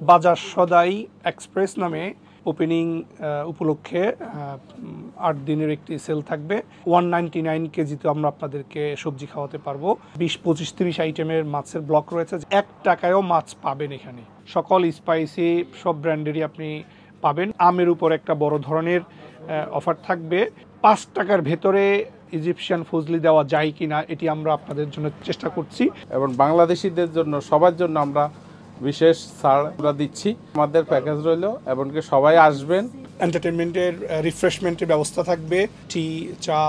বাজার সদাই এক্সপ্রেস নামে ওপেনিং উপলক্ষে 8 দিনের একটি সেল থাকবে। 199 কেজিতে আমরা আপনাদেরকে সবজি খাওয়াতে পারবো। 20, 25, 30 আইটেমের মাছের ব্লক রয়েছে। 1 টাকায়ও মাছ পাবেন এখানে। সকল স্পাইসি সব ব্র্যান্ডেরই আপনি পাবেন। আমের উপর একটা বড় ধরনের অফার থাকবে। 5 টাকার ভেতরে ইজিপশিয়ান ফজলি দেওয়া যায় কিনা এটি আমরা আপনাদের জন্য চেষ্টা করছি। এবং বাংলাদেশিদের জন্য সবার জন্য আমরা বিশেষ ছাড় দিচ্ছি। আমাদের প্যাকেজ রইল এমনকি সবাই আসবেন। এন্টারটেনমেন্টের রিফ্রেশমেন্টের ব্যবস্থা থাকবে, টি, চা,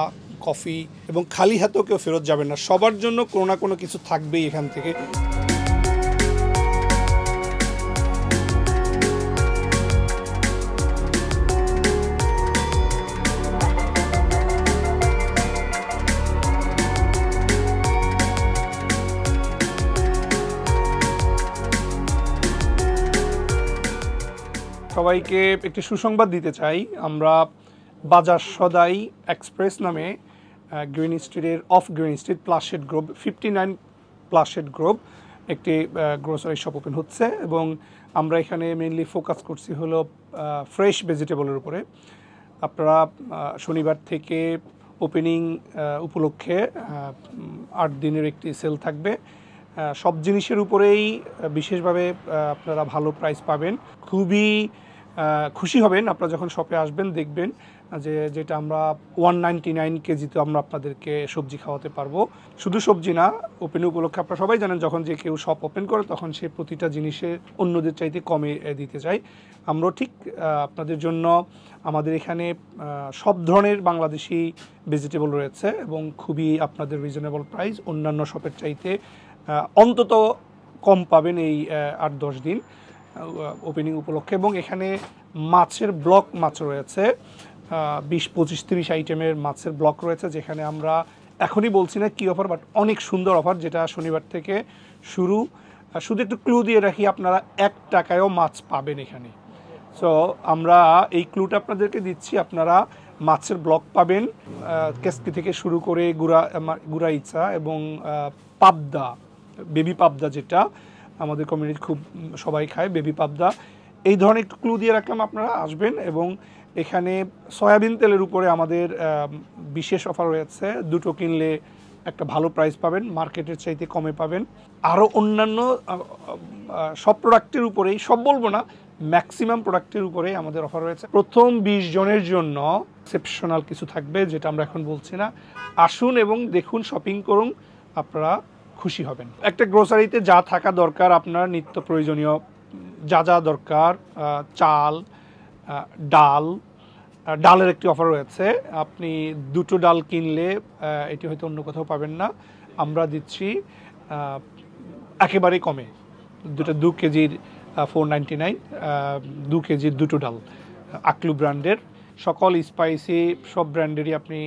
কফি, এবং খালি হাতেও কেউ ফেরত যাবেন না। সবার জন্য কোনো না কোনো কিছু থাকবেই এখান থেকে। সবাইকে একটি সুসংবাদ দিতে চাই। আমরা বাজার সদাই এক্সপ্রেস নামে গ্রিন স্ট্রিটের গ্রিন স্ট্রিট প্লাসেড গ্রোভ 59 প্লাসেড গ্রোভ একটি গ্রোসারি শপ ওপেন হচ্ছে, এবং আমরা এখানে মেইনলি ফোকাস করছি হলো ফ্রেশ ভেজিটেবলের উপরে। আপনারা শনিবার থেকে ওপেনিং উপলক্ষে 8 দিনের একটি সেল থাকবে। সব জিনিসের উপরেই বিশেষভাবে আপনারা ভালো প্রাইস পাবেন। খুবই খুশি হবেন আপনারা যখন শপে আসবেন, দেখবেন যেটা আমরা 199 কেজিতে আমরা আপনাদেরকে সবজি খাওয়াতে পারবো। শুধু সবজি না, ওপেনিং উপলক্ষে আপনারা সবাই জানেন যখন যে কেউ শপ ওপেন করে তখন সে প্রতিটা জিনিসে অন্যদের চাইতে কমে দিতে চায়। আমরাও ঠিক আপনাদের জন্য আমাদের এখানে সব ধরনের বাংলাদেশি ভেজিটেবল রয়েছে, এবং খুবই আপনাদের রিজনেবল প্রাইস। অন্যান্য শপের চাইতে অন্তত কম পাবেন এই 8-10 দিন ওপেনিং উপলক্ষে। এবং এখানে মাছের ব্লক মাছ রয়েছে, 20, 25, 30 আইটেমের মাছের ব্লক রয়েছে, যেখানে আমরা এখনই বলছি না কী অফার, বাট অনেক সুন্দর অফার যেটা শনিবার থেকে শুরু। শুধু একটু ক্লু দিয়ে রাখি, আপনারা 1 টাকায়ও মাছ পাবেন এখানে। সো আমরা এই ক্লুটা আপনাদেরকে দিচ্ছি। আপনারা মাছের ব্লক পাবেন, কেসকি থেকে শুরু করে গুড়াইচা এবং পাবদা, বেবি পাবদা, যেটা আমাদের কমিউনিটি খুব সবাই খায়, বেবি পাবদা। এই ধরনের একটু ক্লু দিয়ে রাখলাম, আপনারা আসবেন। এবং এখানে সয়াবিন তেলের উপরে আমাদের বিশেষ অফার রয়েছে। 2টো কিনলে একটা ভালো প্রাইস পাবেন, মার্কেটের চাইতে কমে পাবেন। আরও অন্যান্য সব প্রোডাক্টের উপরেই, সব বলবো না, ম্যাক্সিমাম প্রোডাক্টের উপরে আমাদের অফার রয়েছে। প্রথম 20 জনের জন্য এক্সেপশনাল কিছু থাকবে, যেটা আমরা এখন বলছি না। আসুন এবং দেখুন, শপিং করুন, আপনারা খুশি হবেন। একটা গ্রোসারিতে যা থাকা দরকার, আপনার নিত্য প্রয়োজনীয় যা যা দরকার, চাল, ডালের একটি অফার রয়েছে। আপনি 2টো ডাল কিনলে এটি হয়তো অন্য কোথাও পাবেন না, আমরা দিচ্ছি একেবারেই কমে। 2 কেজির 499, 2 কেজির 2টো ডাল আকলু ব্র্যান্ডের। সকল স্পাইসি সব ব্র্যান্ডেরই আপনি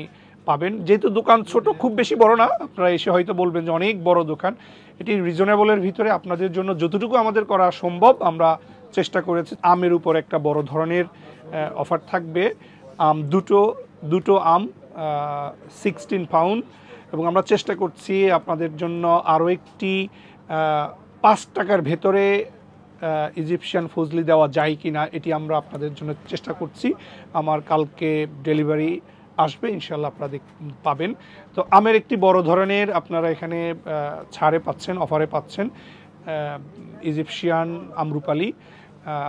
পাবেন। যেহেতু দোকান ছোট, খুব বেশি বড় না, আপনারা এসে হয়তো বলবেন যে অনেক বড় দোকান। এটি রিজনেবলের ভিতরে আপনাদের জন্য যতটুকু আমাদের করা সম্ভব আমরা চেষ্টা করেছি। আমের উপর একটা বড় ধরনের অফার থাকবে। দুটো আম 16 পাউন্ড, এবং আমরা চেষ্টা করছি আপনাদের জন্য আরও একটি 5 টাকার ভেতরে ইজিপশিয়ান ফজলি দেওয়া যায় কিনা এটি আমরা আপনাদের জন্য চেষ্টা করছি। আমার কালকে ডেলিভারি আসবে, ইনশাল্লাহ আপনারা পাবেন। তো আমের একটি বড় ধরনের আপনারা এখানে ছাড়ে পাচ্ছেন, অফারে পাচ্ছেন ইজিপশিয়ান আমরুপালি।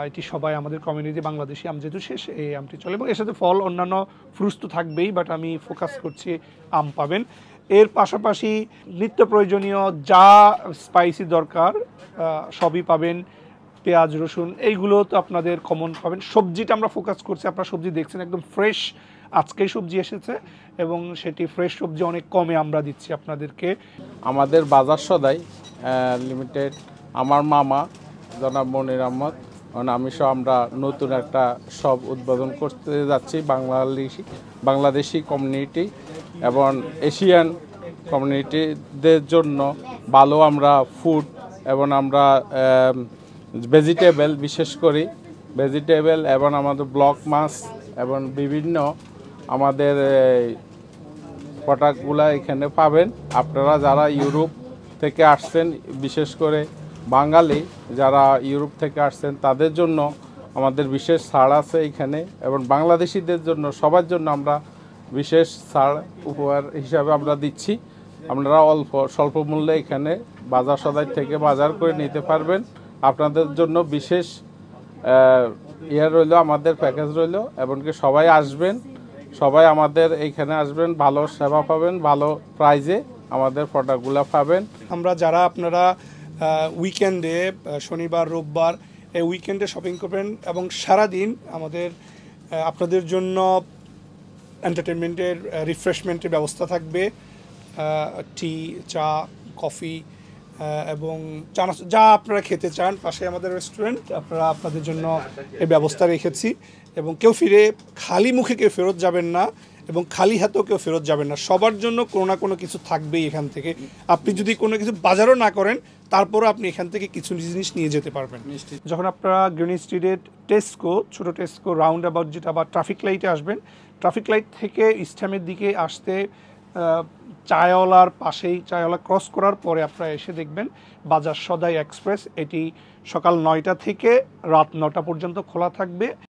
এটি সবাই আমাদের কমিউনিটি, বাংলাদেশি আম যেহেতু শেষ, এই আমটি চলে, এবং এর সাথে ফল অন্যান্য ফ্রুটস তো থাকবেই, বাট আমি ফোকাস করছি আম পাবেন। এর পাশাপাশি নিত্য প্রয়োজনীয় যা স্পাইসি দরকার সবই পাবেন। পেঁয়াজ, রসুন, এইগুলো তো আপনাদের কমন পাবেন। সবজিটা আমরা ফোকাস করছি, আপনারা সবজি দেখছেন একদম ফ্রেশ, আজকেই সবজি এসেছে, এবং সেটি ফ্রেশ সবজি অনেক কমে আমরা দিচ্ছি আপনাদেরকে। আমাদের বাজার সদাই লিমিটেড, আমার মামা জনাব মনির আহমদ, আমি সহ আমরা নতুন একটা শপ উদ্বোধন করতে যাচ্ছি। বাংলাদেশি কমিউনিটি এবং এশিয়ান কমিউনিটিদের জন্য ভালো আমরা ফুড এবং আমরা ভেজিটেবল, বিশেষ করে ভেজিটেবল এবং আমাদের ব্লক মাছ এবং বিভিন্ন আমাদের প্রোডাক্টগুলো এখানে পাবেন। আপনারা যারা ইউরোপ থেকে আসছেন, বিশেষ করে বাঙালি যারা ইউরোপ থেকে আসছেন তাদের জন্য আমাদের বিশেষ ছাড় আছে এখানে, এবং বাংলাদেশিদের জন্য সবার জন্য আমরা বিশেষ ছাড় উপহার হিসাবে আমরা দিচ্ছি। আপনারা স্বল্প মূল্যে এখানে বাজার সদাই থেকে বাজার করে নিতে পারবেন। আপনাদের জন্য বিশেষ রইল, আমাদের প্যাকেজ রইল, এমনকি সবাই আসবেন, সবাই আমাদের এইখানে আসবেন, ভালো সেবা পাবেন, ভালো প্রাইজে আমাদের প্রোডাক্টগুলো পাবেন। আমরা যারা আপনারা উইকেন্ডে শনিবার রোববার এই উইকেন্ডে শপিং করবেন এবং সারাদিন আমাদের আপনাদের জন্য এন্টারটেনমেন্টের রিফ্রেশমেন্টের ব্যবস্থা থাকবে, টি, চা, কফি এবং যা আপনারা খেতে চান। পাশে আমাদের রেস্টুরেন্ট, আপনাদের জন্য এই ব্যবস্থা রেখেছি। এবং কেউ খালি মুখে কেউ ফেরত যাবেন না এবং খালি হাতেও কেউ ফেরত যাবেন না। সবার জন্য কোনো না কোনো কিছু থাকবেই এখান থেকে। আপনি যদি কোনো কিছু বাজারও না করেন তারপরও আপনি এখান থেকে কিছু জিনিস নিয়ে যেতে পারবেন। যখন আপনারা গ্রিন স্ট্রিটের টেস্কো, ছোটো টেস্কো রাউন্ড অ্যাবাউট যেটা বা ট্রাফিক লাইটে আসবেন, ট্রাফিক লাইট থেকে ইস্টামের দিকে আসতে চায়ওয়ালার পাশেই, চায়ওয়ালা ক্রস করার পরে আপনারা এসে দেখবেন বাজার সদাই এক্সপ্রেস। এটি সকাল 9টা থেকে রাত 9টা পর্যন্ত খোলা থাকবে।